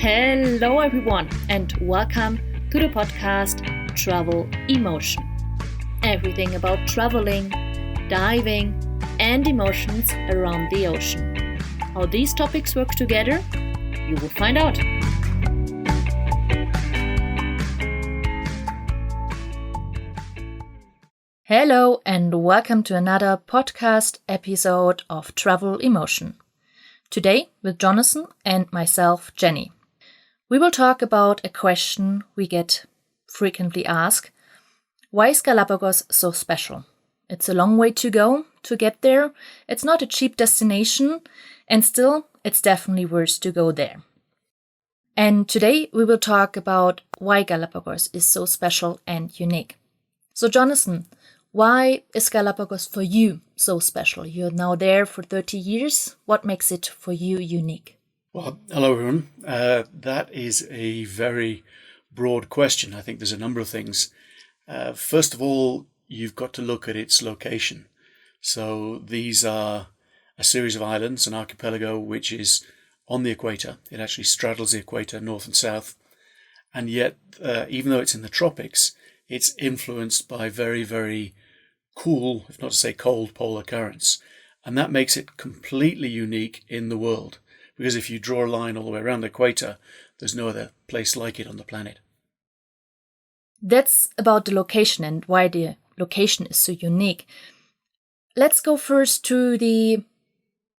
Hello everyone and welcome to the podcast Travel EmOcean. Everything about traveling, diving and emotions around the ocean. How these topics work together, you will find out. Hello and welcome to another podcast episode of Travel EmOcean. Today with Jonathan and myself, Jenny. We will talk about a question we get frequently asked. Why is Galapagos so special? It's a long way to go to get there. It's not a cheap destination, and still, it's definitely worth to go there. And today we will talk about why Galapagos is so special and unique. So Jonathan, why is Galapagos for you so special? You're now there for 30 years. What makes it for you unique? Well, hello everyone. That is a very broad question. I think there's a number of things. First of all, you've got to look at its location. So these are a series of islands, an archipelago which is on the equator. It actually straddles the equator north and south. And yet, even though it's in the tropics, it's influenced by very, very cool, if not to say cold, polar currents. And that makes it completely unique in the world. Because if you draw a line all the way around the equator, there's no other place like it on the planet. That's about the location and why the location is so unique. Let's go first to the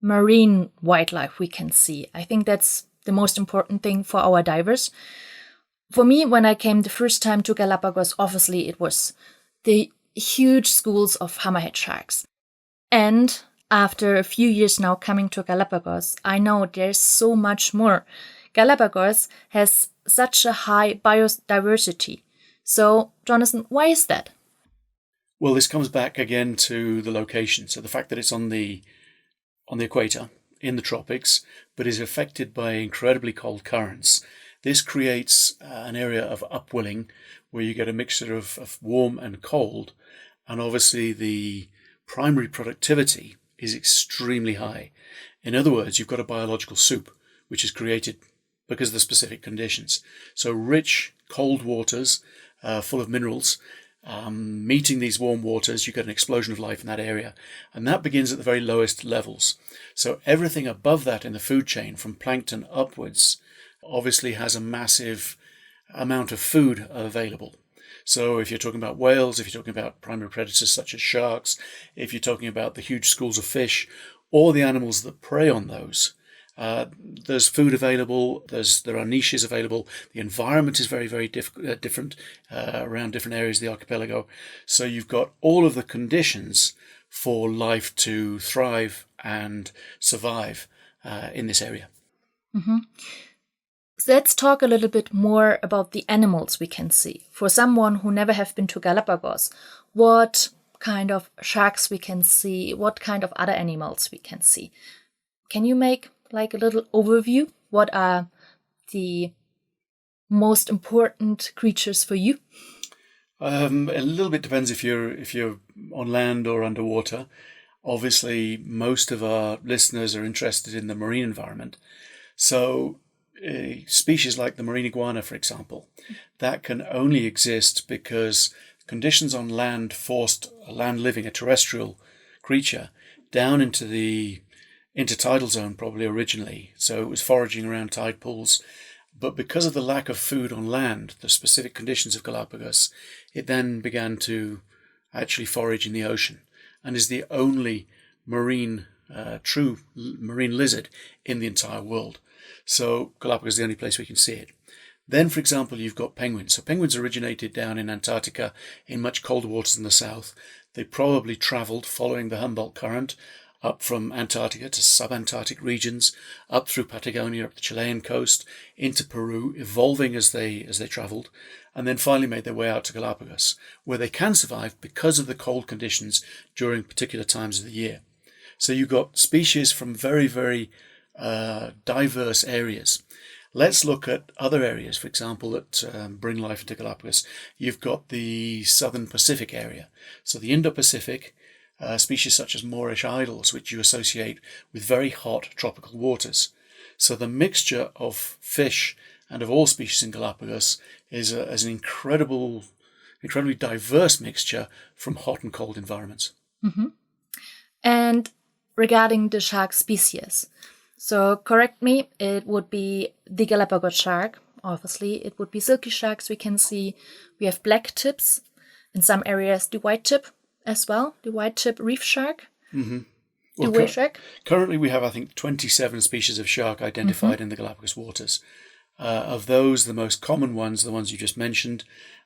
marine wildlife we can see. I think that's the most important thing for our divers. For me, when I came the first time to Galapagos, obviously it was the huge schools of hammerhead sharks. And after a few years now coming to Galapagos, I know there's so much more. Galapagos has such a high biodiversity. So, Jonathan, why is that? Well, this comes back again to the location. So the fact that it's on the equator, in the tropics, but is affected by incredibly cold currents. This creates an area of upwelling where you get a mixture of warm and cold. And obviously the primary productivity is extremely high. In other words, you've got a biological soup, which is created because of the specific conditions. So rich, cold waters, full of minerals, meeting these warm waters, you get an explosion of life in that area. And that begins at the very lowest levels. So everything above that in the food chain, from plankton upwards, obviously has a massive amount of food available. So if you're talking about whales, if you're talking about primary predators such as sharks, if you're talking about the huge schools of fish, or the animals that prey on those, there's food available, there are niches available. The environment is very, very different around different areas of the archipelago. So you've got all of the conditions for life to thrive and survive in this area. Mm-hmm. So let's talk a little bit more about the animals we can see. For someone who never have been to Galapagos, what kind of sharks we can see, what kind of other animals we can see. Can you make like a little overview? What are the most important creatures for you? A little bit depends if you're on land or underwater. Obviously, most of our listeners are interested in the marine environment. So a species like the marine iguana, for example, that can only exist because conditions on land forced a land-living, a terrestrial creature, down into the intertidal zone probably originally. So it was foraging around tide pools. But because of the lack of food on land, the specific conditions of Galapagos, it then began to actually forage in the ocean and is the only true marine lizard in the entire world. So Galapagos is the only place we can see it. Then, for example, you've got penguins. So penguins originated down in Antarctica in much colder waters in the south. They probably travelled following the Humboldt Current up from Antarctica to subantarctic regions, up through Patagonia, up the Chilean coast, into Peru, evolving as they travelled, and then finally made their way out to Galapagos, where they can survive because of the cold conditions during particular times of the year. So you've got species from very, very diverse areas. Let's look at other areas, for example, that bring life into Galapagos. You've got the southern Pacific area. So the Indo-Pacific, species such as Moorish idols, which you associate with very hot tropical waters. So the mixture of fish and of all species in Galapagos is an incredibly diverse mixture from hot and cold environments. Mm-hmm. And regarding the shark species, so correct me, it would be the Galapagos shark. Obviously, it would be silky sharks we can see. We have black tips. In some areas, the white tip as well, the white tip reef shark. Mm-hmm. The whale shark. Currently, we have, I think, 27 species of shark identified in the Galapagos waters. Of those, the most common ones, the ones you just mentioned,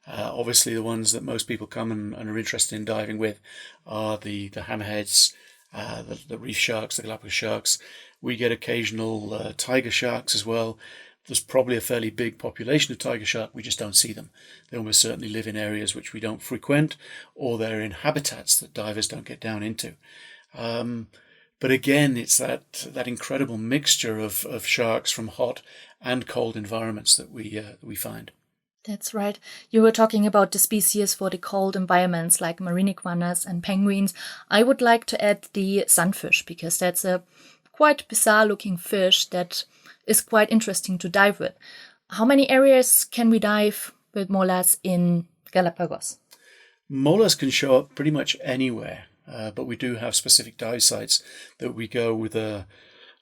obviously the ones that most people come and are interested in diving with are the hammerheads, the reef sharks, the Galapagos sharks. We get occasional tiger sharks as well. There's probably a fairly big population of tiger shark. We just don't see them. They almost certainly live in areas which we don't frequent, or they're in habitats that divers don't get down into. But again, it's that incredible mixture of sharks from hot and cold environments that we find. That's right. You were talking about the species for the cold environments like marine iguanas and penguins. I would like to add the sunfish, because that's a quite bizarre looking fish that is quite interesting to dive with. How many areas can we dive with molars in Galapagos? Molars can show up pretty much anywhere, but we do have specific dive sites that we go with a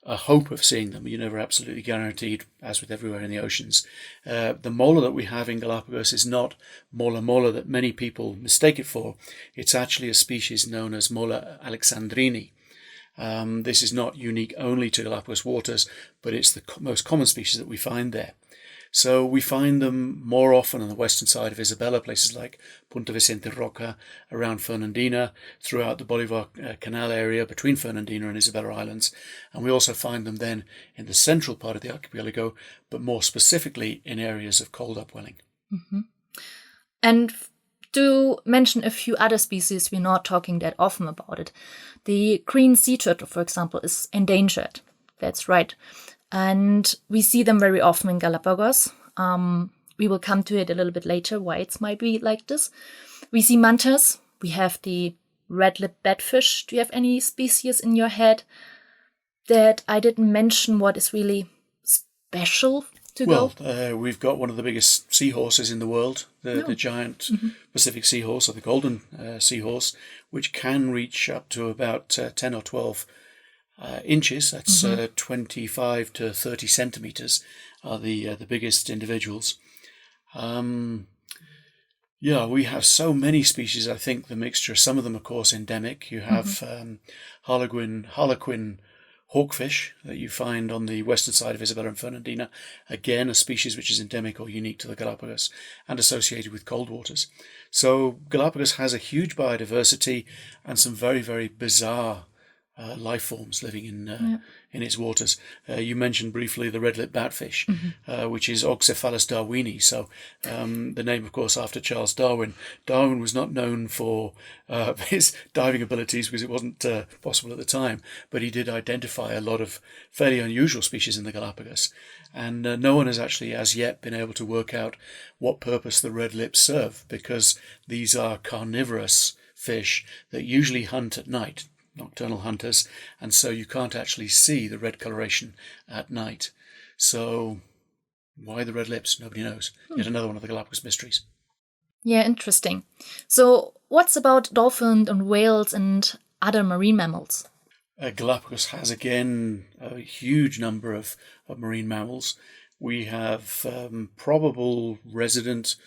hope of seeing them. You're never absolutely guaranteed, as with everywhere in the oceans. The molar that we have in Galapagos is not mola that many people mistake it for. It's actually a species known as Mola alexandrini. This is not unique only to Galapagos waters, but it's the most common species that we find there. So we find them more often on the western side of Isabela, places like Punta Vicente Roca, around Fernandina, throughout the Bolivar Canal area between Fernandina and Isabela Islands. And we also find them then in the central part of the archipelago, but more specifically in areas of cold upwelling. Mm-hmm. And to mention a few other species, we're not talking that often about it. The green sea turtle, for example, is endangered. That's right. And we see them very often in Galapagos. We will come to it a little bit later, why it might be like this. We see mantas. We have the red-lipped batfish. Do you have any species in your head that I didn't mention what is really special to go? Well, we've got one of the biggest seahorses in the world, the giant Pacific seahorse, or the golden seahorse, which can reach up to about 10 or 12 inches. That's 25 to 30 centimeters are the biggest individuals. We have so many species. I think the mixture, some of them, of course, endemic. You have harlequin hawkfish that you find on the western side of Isabela and Fernandina. Again, a species which is endemic or unique to the Galapagos and associated with cold waters. So Galapagos has a huge biodiversity and some very, very bizarre life forms living in its waters. You mentioned briefly the red-lipped batfish, which is Oxcephalus darwini. So the name, of course, after Charles Darwin. Darwin was not known for his diving abilities because it wasn't possible at the time, but he did identify a lot of fairly unusual species in the Galapagos. And no one has actually as yet been able to work out what purpose the red lips serve, because these are carnivorous fish that usually hunt at night, nocturnal hunters, and so you can't actually see the red coloration at night. So why the red lips? Nobody knows. Yet another one of the Galapagos mysteries. Yeah, interesting. So what's about dolphins and whales and other marine mammals? Galapagos has, again, a huge number of marine mammals. We have probable resident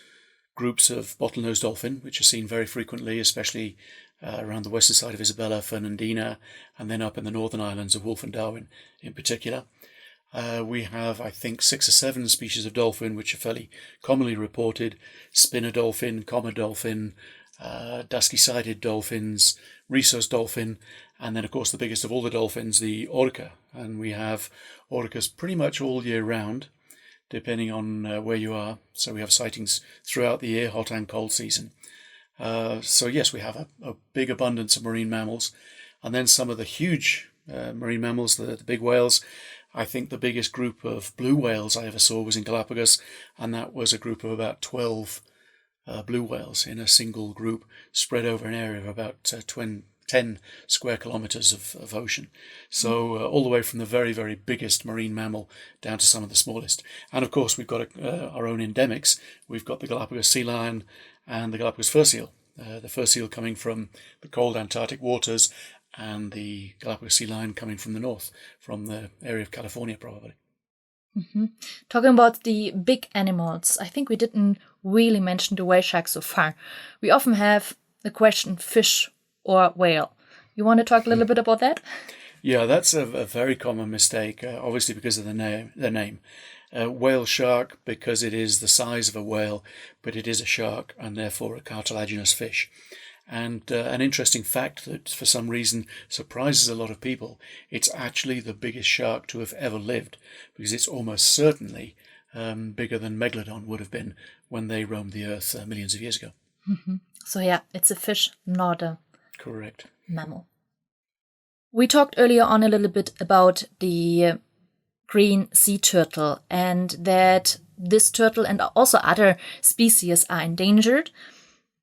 groups of bottlenose dolphin, which are seen very frequently, especially around the western side of Isabela, Fernandina, and then up in the northern islands of Wolf and Darwin in particular. We have, I think, 6 or 7 species of dolphin, which are fairly commonly reported: spinner dolphin, comma dolphin, dusky-sided dolphins, rhesus dolphin, and then, of course, the biggest of all the dolphins, the orca. And we have orcas pretty much all year round, depending on where you are. So we have sightings throughout the year, hot and cold season. So yes, we have a big abundance of marine mammals. And then some of the huge marine mammals, the big whales. I think the biggest group of blue whales I ever saw was in Galapagos, and that was a group of about 12 blue whales in a single group, spread over an area of about 10 10 square kilometers of ocean. So all the way from the very, very biggest marine mammal down to some of the smallest. And of course, we've got our own endemics. We've got the Galapagos sea lion and the Galapagos fur seal. The fur seal coming from the cold Antarctic waters, and the Galapagos sea lion coming from the north, from the area of California, probably. Mm-hmm. Talking about the big animals, I think we didn't really mention the whale shark so far. We often have the question fish or whale. You want to talk a little bit about that? Yeah, that's a very common mistake, obviously because of the name. Whale shark, because it is the size of a whale, but it is a shark and therefore a cartilaginous fish. And an interesting fact that for some reason surprises a lot of people, it's actually the biggest shark to have ever lived, because it's almost certainly bigger than Megalodon would have been when they roamed the earth millions of years ago. Mm-hmm. So yeah, it's a fish, not a Correct. mammal. We talked earlier on a little bit about the green sea turtle, and that this turtle and also other species are endangered.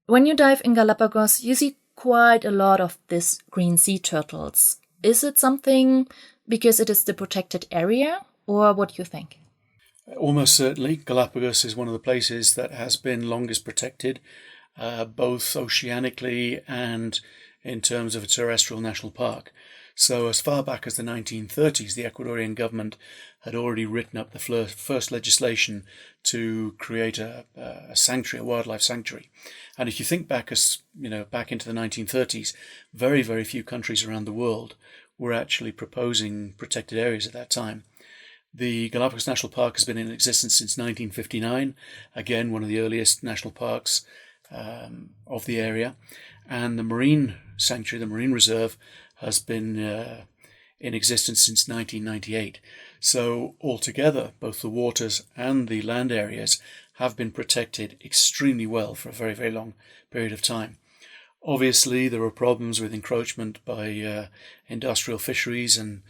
When you dive in Galapagos, you see quite a lot of these green sea turtles. Is it something because it is the protected area, or what do you think? Almost certainly. Galapagos is one of the places that has been longest protected, both oceanically and in terms of a terrestrial national park. So as far back as the 1930s, the Ecuadorian government had already written up the first legislation to create a sanctuary, a wildlife sanctuary. And if you think back back into the 1930s, very, very few countries around the world were actually proposing protected areas at that time. The Galapagos National Park has been in existence since 1959, again, one of the earliest national parks of the area. And the marine sanctuary, the marine reserve, has been in existence since 1998. So altogether, both the waters and the land areas have been protected extremely well for a very, very long period of time. Obviously, there are problems with encroachment by industrial fisheries and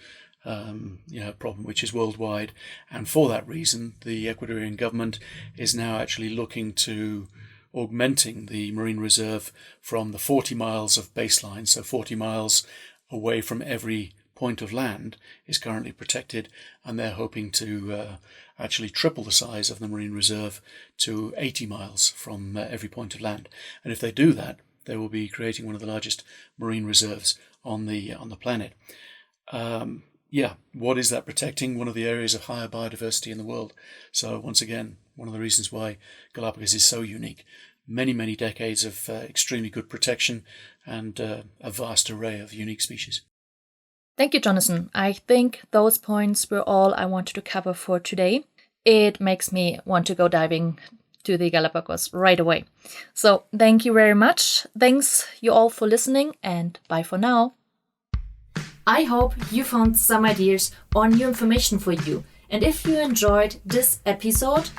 a problem which is worldwide. And for that reason, the Ecuadorian government is now actually looking to augmenting the marine reserve from the 40 miles of baseline, so 40 miles away from every point of land is currently protected, and they're hoping to actually triple the size of the marine reserve to 80 miles from every point of land. And if they do that, they will be creating one of the largest marine reserves on the planet. What is that protecting? One of the areas of higher biodiversity in the world. So once again, one of the reasons why Galapagos is so unique. Many, many decades of extremely good protection and a vast array of unique species. Thank you, Jonathan. I think those points were all I wanted to cover for today. It makes me want to go diving to the Galapagos right away. So thank you very much. Thanks you all for listening, and bye for now. I hope you found some ideas or new information for you. And if you enjoyed this episode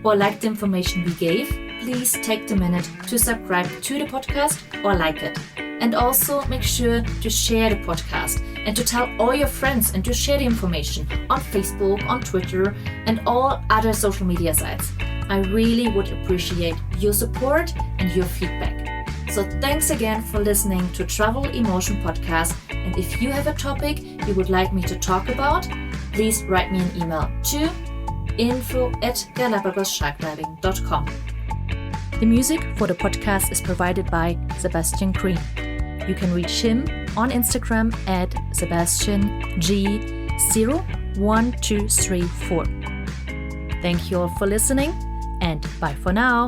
or liked the information we gave, please take the minute to subscribe to the podcast or like it. And also make sure to share the podcast and to tell all your friends and to share the information on Facebook, on Twitter, and all other social media sites. I really would appreciate your support and your feedback. So thanks again for listening to Travel EmOcean Podcast. And if you have a topic you would like me to talk about, please write me an email to info@galapagossharkdiving.com. The music for the podcast is provided by Sebastian Green. You can reach him on Instagram at SebastianG01234. Thank you all for listening, and bye for now.